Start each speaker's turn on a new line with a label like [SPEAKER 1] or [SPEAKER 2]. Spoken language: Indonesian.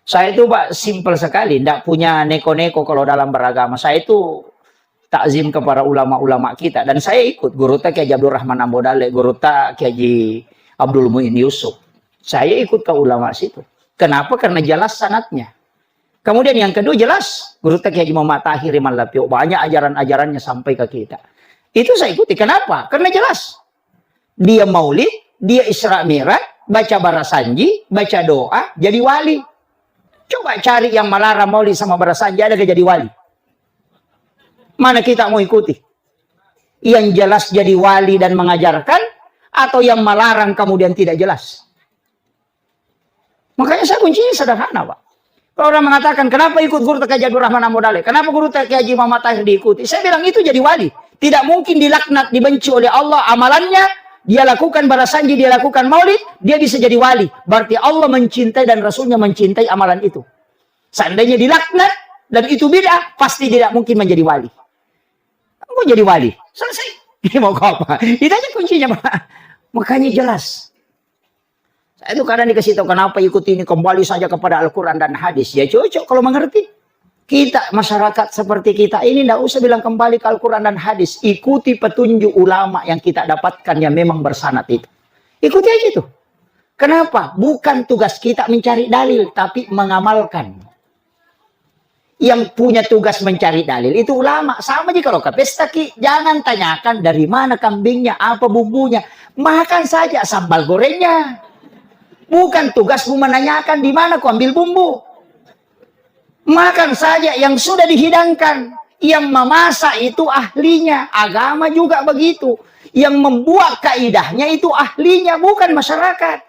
[SPEAKER 1] Saya itu Pak simpel sekali, tidak punya neko-neko kalau dalam beragama. Saya itu takzim kepada ulama-ulama kita, dan saya ikut guru Kiai Abdul Rahman Ambodale, guru Kiai Abdul Muin Yusuf. Saya ikut ke ulama situ. Kenapa? Karena jelas sanatnya. Kemudian yang kedua jelas guru Kiai Muhammad Tahir Iman Lapio, banyak ajaran-ajarannya sampai ke kita. Itu saya ikuti. Kenapa? Karena jelas. Dia maulid, dia Isra Mi'raj, baca barasanji, baca doa, jadi wali. Coba cari yang melarang maulid sama barasanji, ada gak jadi wali? Mana kita mau ikuti? Yang jelas jadi wali dan mengajarkan, atau yang melarang kemudian tidak jelas? Makanya saya kuncinya sederhana, Pak. Kalau orang mengatakan, kenapa ikut guru Kiai Abdul Rahman Ambodale? Kenapa guru Kiai Muhammad Tahir diikuti? Saya bilang itu jadi wali. Tidak mungkin dilaknat, dibenci oleh Allah amalannya. Dia lakukan barasanji, dia lakukan maulid, dia bisa jadi wali. Berarti Allah mencintai dan Rasulnya mencintai amalan itu. Seandainya dilaknat dan itu bid'ah, pasti tidak mungkin menjadi wali. Mau jadi wali? Selesai. Ini mau apa? Itu aja kuncinya, Pak. Makanya jelas. Saya itu kadang dikasih tahu kenapa ikut ini, kembali saja kepada Al-Quran dan hadis. Ya cocok kalau mengerti. Kita, masyarakat seperti kita ini, tidak usah bilang kembali ke Al-Quran dan hadis. Ikuti petunjuk ulama yang kita dapatkan yang memang bersanad itu. Ikuti aja itu. Kenapa? Bukan tugas kita mencari dalil, tapi mengamalkan. Yang punya tugas mencari dalil itu ulama. Sama aja kalau ke pesta, jangan tanyakan dari mana kambingnya, apa bumbunya. Makan saja sambal gorengnya. Bukan tugasmu menanyakan di mana kau ambil bumbu. Makan saja yang sudah dihidangkan. Yang memasak itu ahlinya. Agama juga begitu. Yang membuat kaidahnya itu ahlinya, bukan masyarakat.